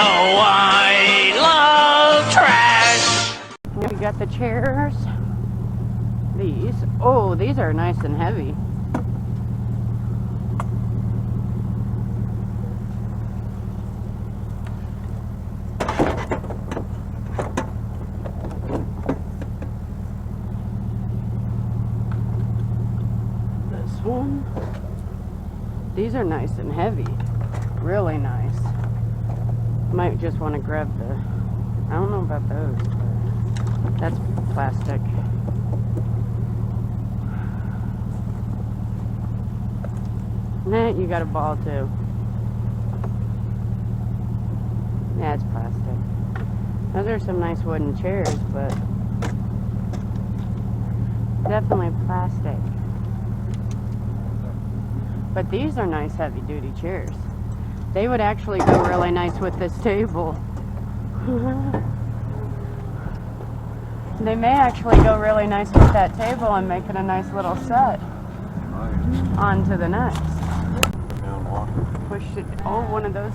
Oh, I love trash. We got the chairs. These. Oh, these are nice and heavy. This one. These are nice and heavy. Really nice. Might just want to grab the... I don't know about those. But that's plastic. Nah, you got a ball too. Yeah, it's plastic. Those are some nice wooden chairs, but definitely plastic. But these are nice heavy duty chairs. They would actually go really nice with this table. They may actually go really nice with that table and make it a nice little set. On to the next. Push it. Oh, one of those.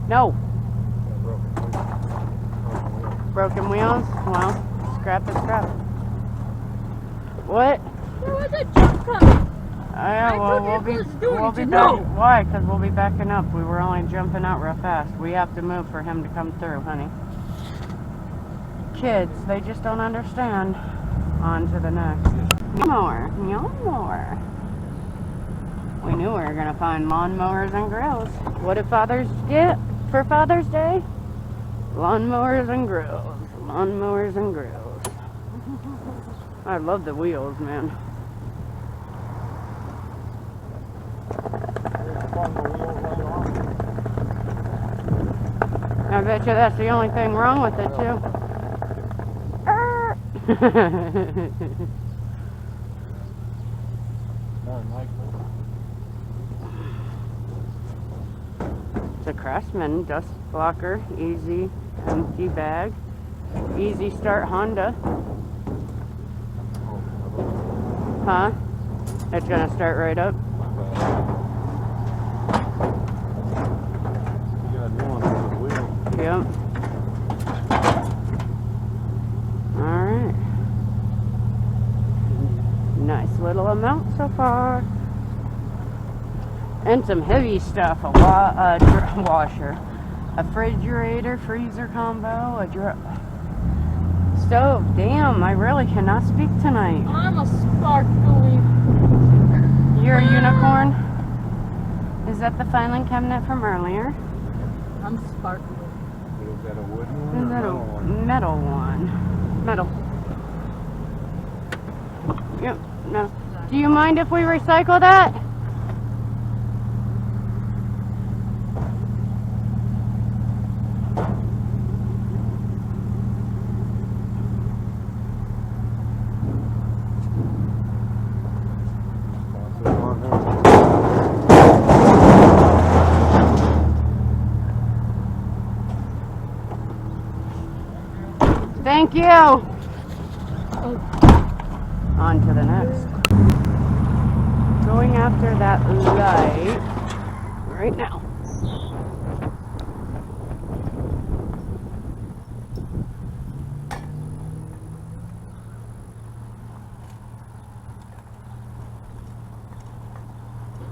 No. Broken wheels? Well, scrap it, scrap it. What? There was a jump coming. Yeah, well, we'll be back. Why? Because we'll be backing up. We were only jumping out real fast. We have to move for him to come through, honey. Kids, they just don't understand. On to the next. More. More. We knew we were going to find lawnmowers and grills. What did fathers get for Father's Day? Lawnmowers and grills. Lawnmowers and grills. I love the wheels, man. I bet you that's the only thing wrong with it, too. It's a Craftsman dust blocker, easy empty bag, easy start Honda. Huh? It's gonna start right up. Yep. Alright. Nice little amount so far. And some heavy stuff. A washer. A refrigerator, freezer combo. A stove. Damn, I really cannot speak tonight. I'm a sparkly. You're a unicorn? Is that the filing cabinet from earlier? I'm sparkly. Is that a wooden one? Is that a metal one? Metal. Yep, no. Do you mind if we recycle that? Thank you. On to the next. Going after that light right now.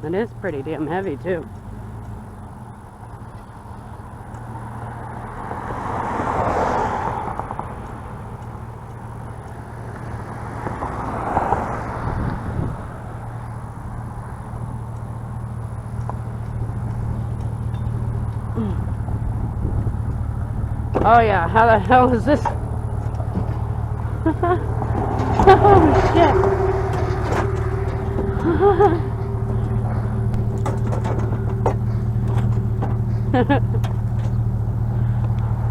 It is pretty damn heavy too. Oh yeah, how the hell is this? Oh shit.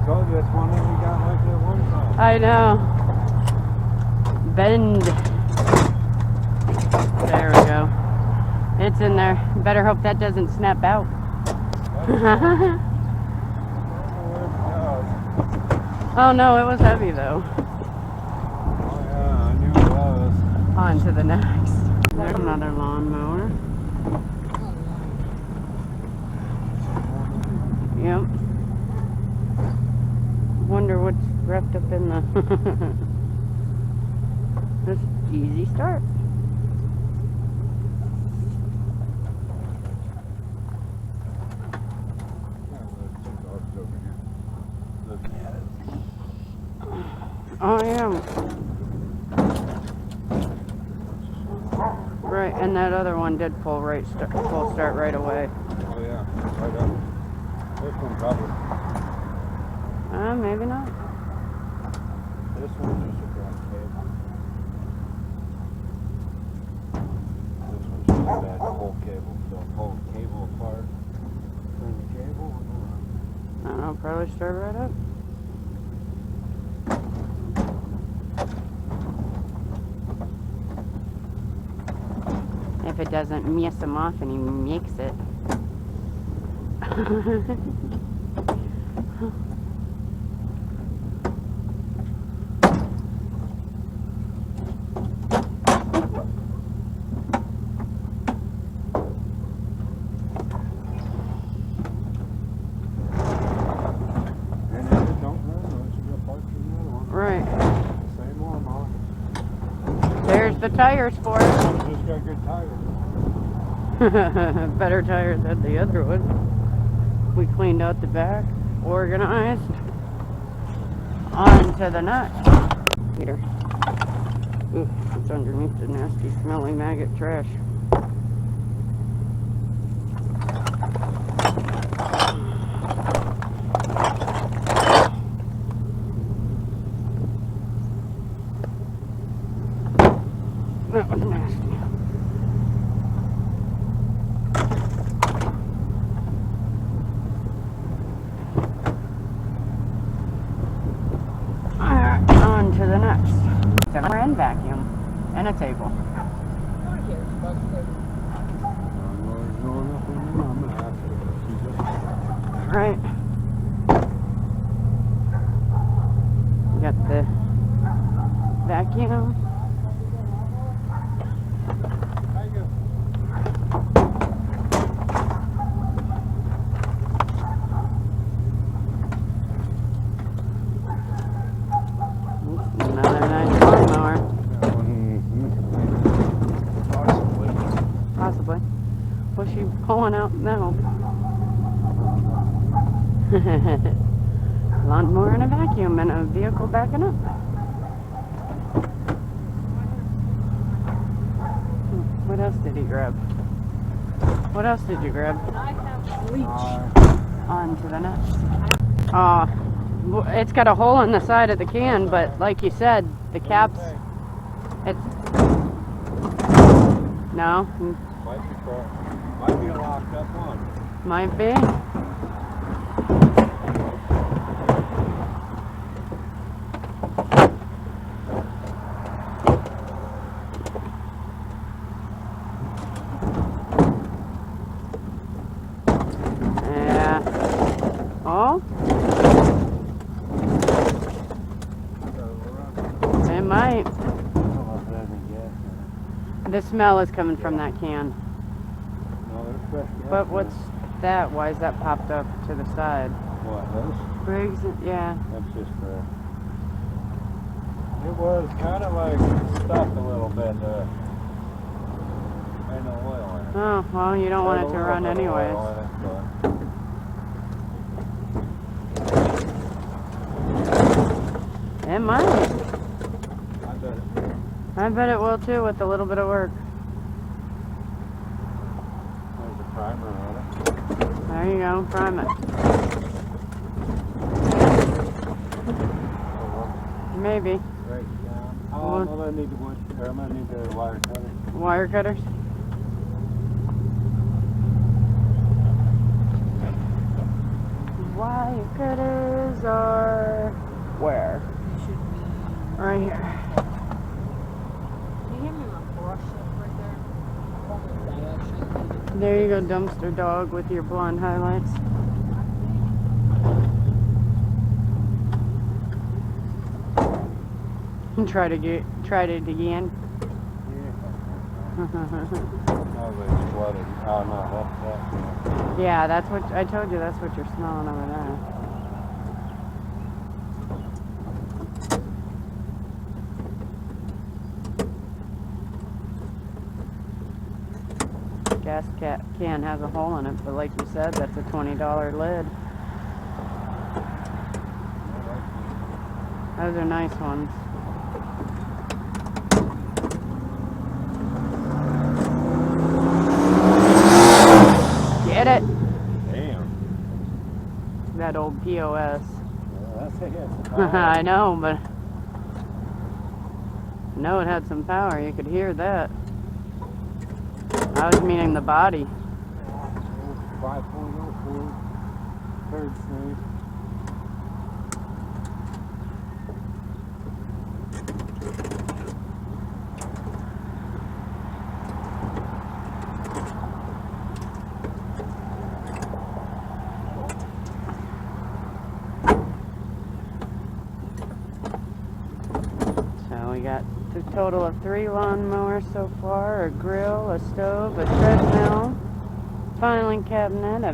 Told you that's one that we got like that one time. I know. Bend. There we go. It's in there. Better hope that doesn't snap out. Oh no, it was heavy though. Oh yeah, I knew it was. On to the next. There's another lawnmower. wrapped up in the this easy start. Oh yeah. Right, and that other one did pull full start right away. Oh yeah, right up. This one probably. Maybe not. This one's just a bad cable. This one's just a bad whole cable. So pull the cable apart. Turn the cable. I don't know, probably start right up. If it doesn't mess him off and he makes it. Right. Same one, Mom. There's the tires for it. Just got good tires. Better tires than the other one. We cleaned out the back, organized. On to the nut. Here. Ooh, it's underneath the nasty, smelly maggot trash. That was nasty. Alright, on to the next. It's a brand vacuum and a table. Right. Got the vacuum. Another nice lawnmower. Possibly. What's she pulling out now? Lawnmower and a vacuum and a vehicle backing up. What else did he grab? What else did you grab? I have bleach. On to the next. It's got a hole in the side of the can, but like you said, the caps, it's, no? Might be a locked up one. Might be. Yeah. Oh? It might. The smell is coming from that can. But what's that? Why is that popped up to the side? What, those? Briggs, yeah. That's just for... It was kind of like stuck a little bit. Ain't no oil in it. Oh, well, you don't want it to run anyways. It might. I bet it will too with a little bit of work. There's a primer on it. There you go, prime it. Maybe. Right down. Oh, I'm gonna need the wood, or I'm gonna need the wire cutter. Wire cutters? Wire cutters are where? Right here. Can you hand me my brush right there? There you go, dumpster dog with your blonde highlights. Try it again. Oh, they exploded. Oh, no, that's Yeah, that's what I told you. That's what you're smelling over there. gas can has a hole in it, but like you said, that's a $20 lid. Those are nice ones. Get it? Damn. That old POS. Yeah, that's it. I know, but no, it had some power. You could hear that. I was meaning the body. 5.0 Ford. Third stage. So we got a total of 3 lawnmowers so far: a grill, a stove, a treadmill, filing cabinet,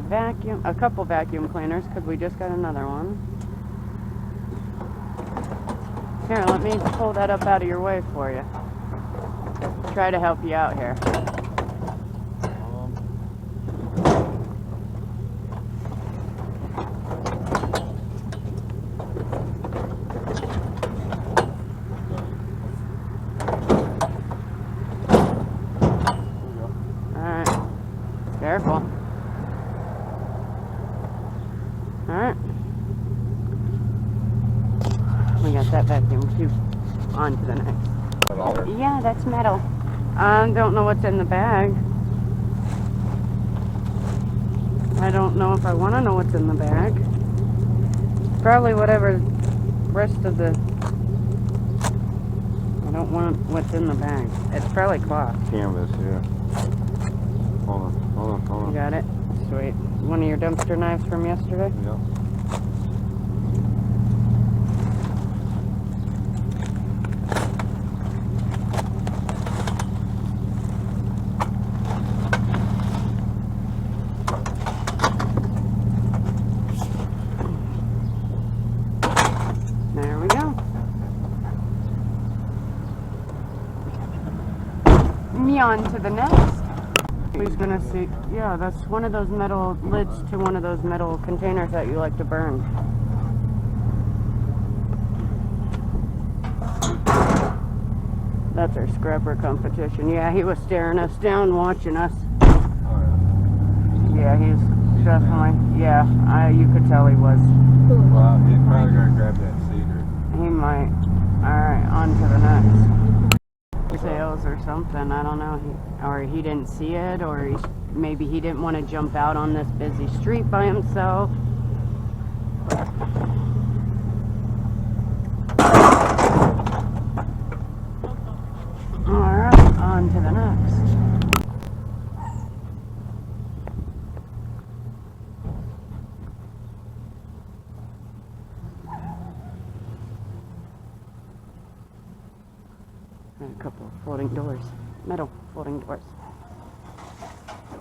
a couple vacuum cleaners because we just got another one. Here, let me pull that up out of your way for you. Try to help you out here. Careful. Alright. We got that vacuum too. On to the next. Oh, yeah, that's metal. I don't know what's in the bag. I don't know if I want to know what's in the bag. Probably whatever rest of the... I don't want what's in the bag. It's probably cloth. Canvas, yeah. Hold on. You got it? Sweet. One of your dumpster knives from yesterday? Yep. There we go. Me on to the next. Who's gonna see? Yeah, that's one of those metal lids to one of those metal containers that you like to burn. That's our scrapper competition. Yeah, he was staring us down, watching us. Yeah, he's definitely. Yeah, you could tell he was. Well, he's probably gonna grab that cedar. He might. Alright, on to the next. Sales or something, I don't know. Or he didn't see it, or maybe he didn't want to jump out on this busy street by himself. Alright, on to the next. And a couple of floating doors. Metal floating doors.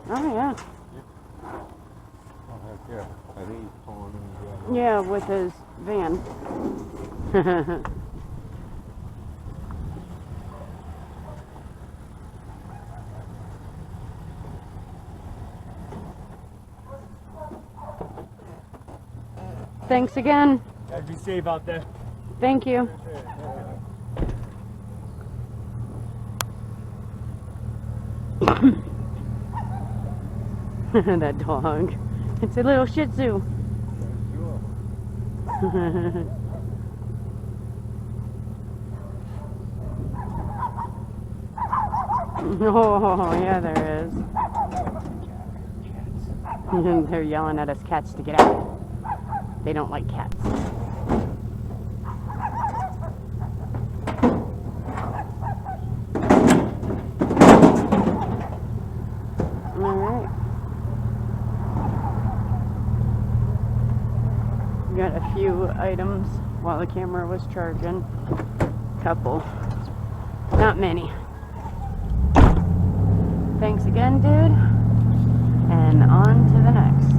Oh, yeah. Oh, heck yeah. I think he's pulling in. Yeah, with his van. Thanks again. Gotta be safe out there. Thank you. That dog. It's a little Shih Tzu. Oh, yeah, there is. They're yelling at us cats to get out. They don't like cats. Alright. Got a few items while the camera was charging. Couple. Not many. Thanks again, dude. And on to the next.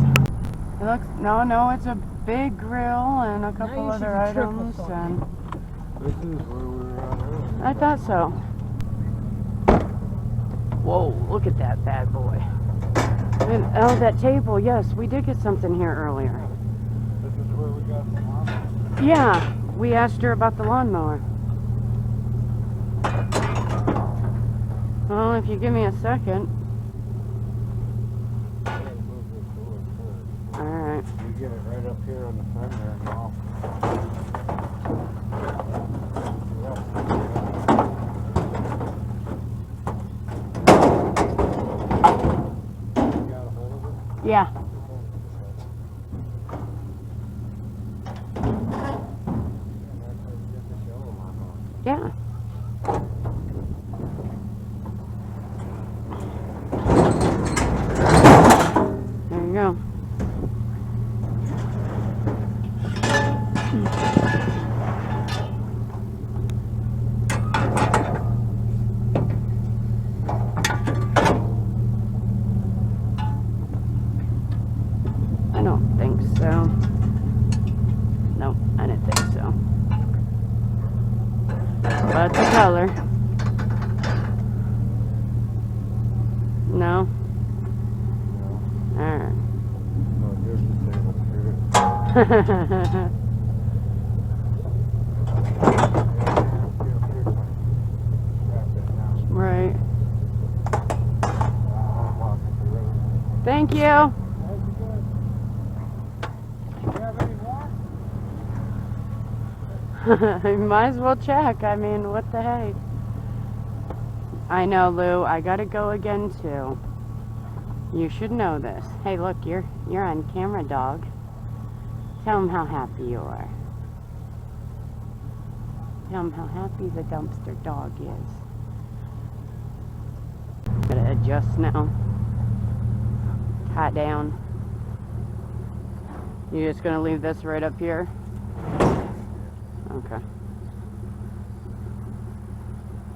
It looks, no, it's a big grill and a couple Now you other should be triple items, salted. and This is where we were at earlier. I thought so. Whoa, look at that bad boy. Oh, that table. Yes, we did get something here earlier. This is where we got the lawnmower. Yeah, we asked her about the lawnmower. Well, if you give me a second. I gotta move this door first. Alright. You get it right up here on the front there and off. You got a hold of it? Yeah. Yeah. There you go. I don't think so. Nope, I didn't think so. But the color. No? Alright. No, here's the table. Here it is. Right. Thank you. Might as well check. I mean, what the heck? I know, Lou. I gotta go again too. You should know this. Hey, look, you're on camera, dog. Tell him how happy you are. Tell him how happy the dumpster dog is. Gotta adjust now. Tie down. You just gonna leave this right up here? Okay.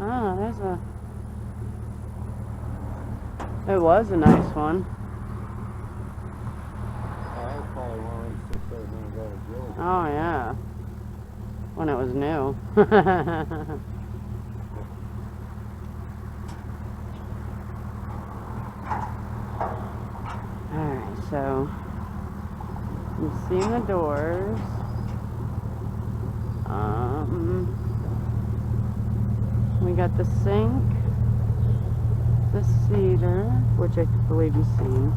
Ah, there's a... It was a nice one. I probably one of them 6 that got a grill. Oh, yeah. When it was new. Alright, so... You've seen the doors. We got the sink, the cedar, which I believe you've seen.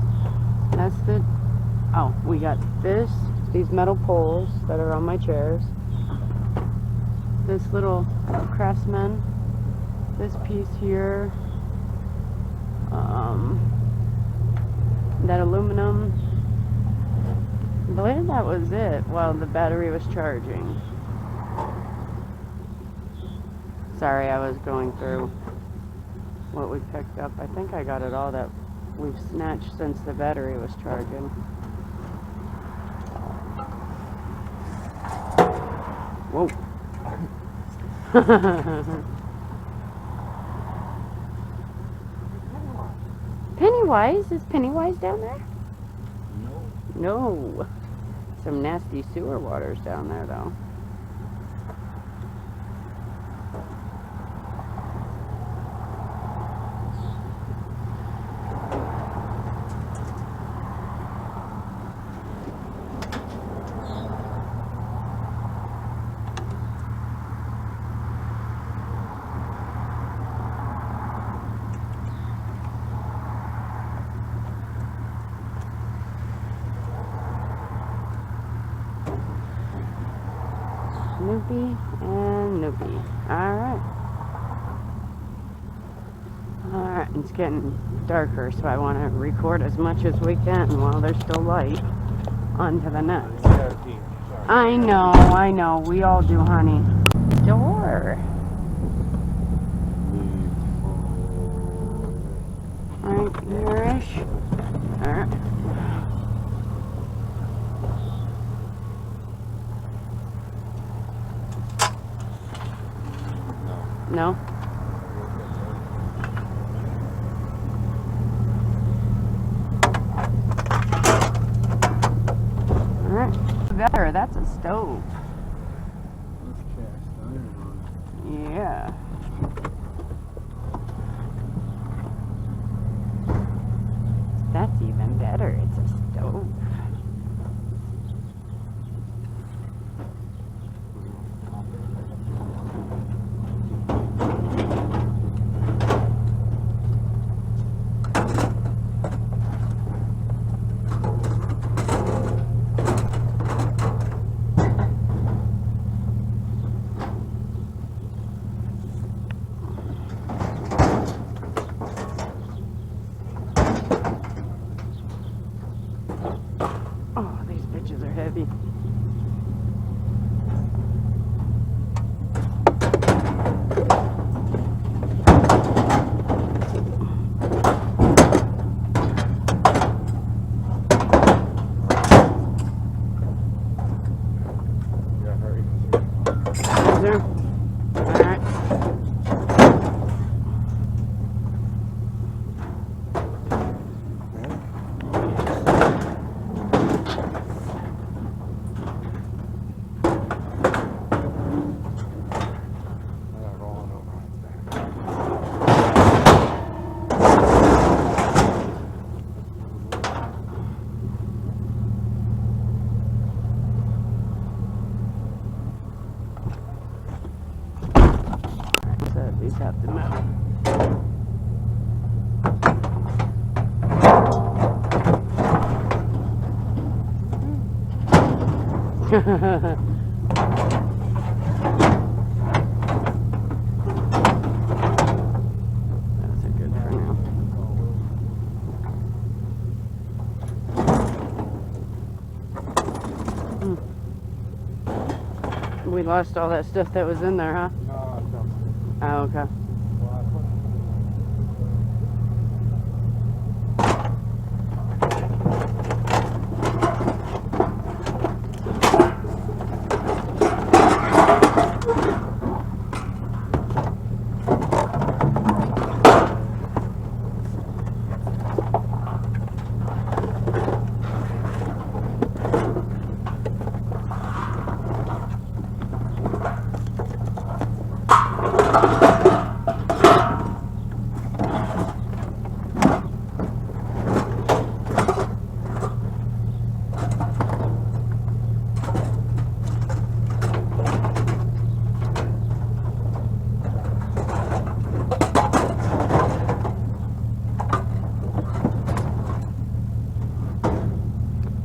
That's the, oh, we got these metal poles that are on my chairs. This little craftsman, this piece here, that aluminum. I believe that was it while the battery was charging. Sorry, I was going through what we picked up. I think I got it all that we've snatched since the battery was charging. Whoa. Pennywise? Is Pennywise down there? No. Some nasty sewer waters down there, though. Snoopy and Noopy. Alright. Alright, it's getting darker, so I want to record as much as we can while there's still light. On to the next. I know. We all do, honey. Door. Right here-ish. Alright. No? Alright. Better, that's a stove. That's cast iron on it. Yeah. That's even Oh, these bitches are heavy. Yeah, hurry. Is there? Alright. Rolling over like that. So these have to move. Those are good for now. We lost all that stuff that was in there, huh? No, it's dumpster. Oh, okay. Well, I put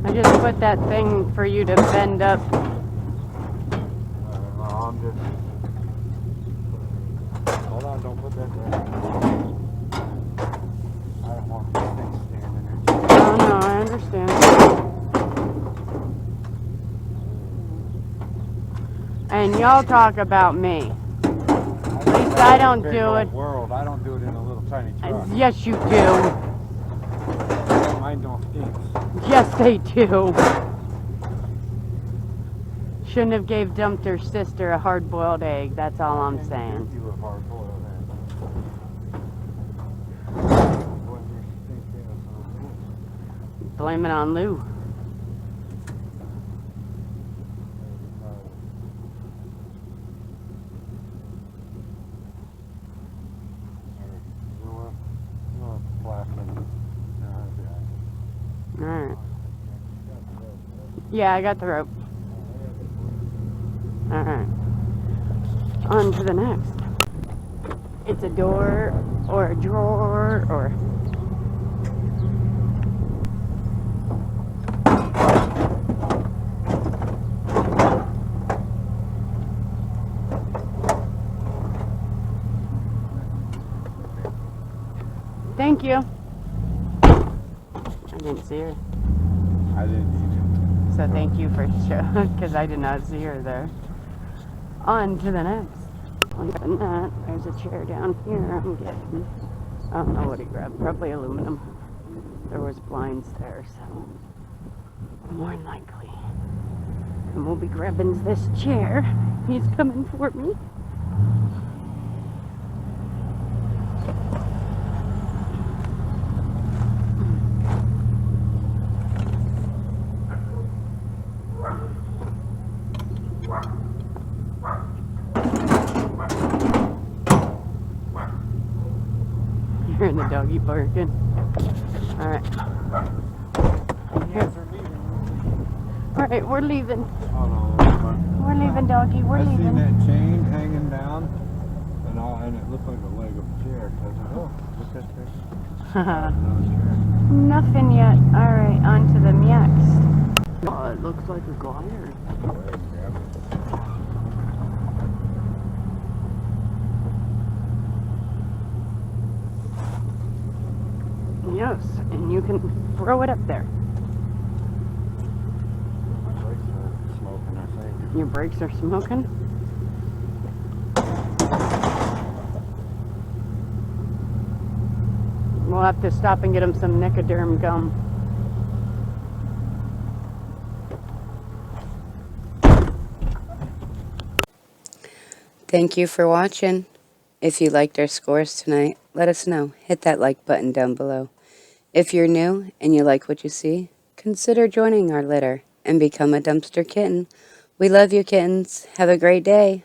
I just put that thing for you to bend up. I'm just. Hold on, don't put that there. I don't want this thing standing there. Oh no, I understand. And y'all talk about me. At least I don't do it. World. I don't do it in a little tiny truck. Yes, you do. Mine don't stink. Yes, they do. Shouldn't have dumped her sister a hard-boiled egg. That's all I'm saying. You a hard-boiled egg. Blame it on Lou. Alright. Yeah, I got the rope. Alright. On to the next. It's a door or a drawer or... Thank you. I didn't see her. I didn't either. So thank you for showing, because I did not see her there. On to the next. On to that, there's a chair down here, I'm getting. I don't know what he grabbed, probably aluminum. There was blinds there, so more than likely. And we'll be grabbing this chair. He's coming for me. Hearing the doggy barking. Alright. Alright, we're leaving. Oh, no, We're leaving, doggy. We're I seen leaving. that chain hanging down, and it looked like a leg of a chair. So I said, oh, look at this. Another chair. Nothing yet. Alright, on to the next. Oh, it looks like a glider. Yes, and you can throw it up there. Your brakes are smoking? We'll have to stop and get him some Nicoderm gum. Thank you for watching. If you liked our scores tonight, let us know. Hit that like button down below. If you're new and you like what you see, consider joining our litter and become a dumpster kitten. We love you, kittens. Have a great day.